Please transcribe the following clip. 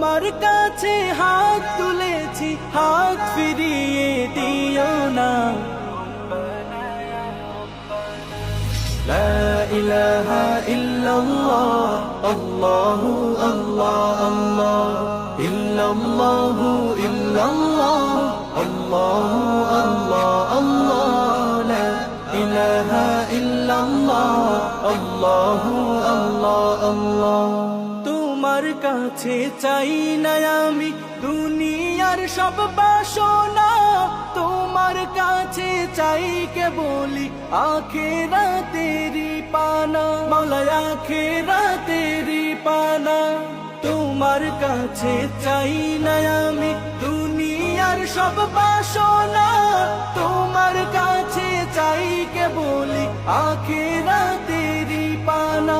তোমার কাছে হাত তুলেছি, হাত ফিরিয়ে দিও না। লা ইলাহা ইল্লাল্লাহ, আল্লাহু আল্লাহ আল্লাহ, ইল্লাল্লাহু ইল্লাল্লাহ, আল্লাহু আল্লাহ আল্লাহ, লা ইলাহা ইল্লাল্লাহ, আল্লাহু আল্লাহ আল্লাহ। তোমার কাছে চাই না আমি দুনিয়ার সব বাসনা, তোমার কাছে চাই কেবলি আখিরাতেরি পানা, মাওলা আখিরাতেরি পানা। তোমার কাছে চাই না আমি দুনিয়ার সব বাসনা, তোমার কাছে চাই কেবলি আখিরাতেরি পানা।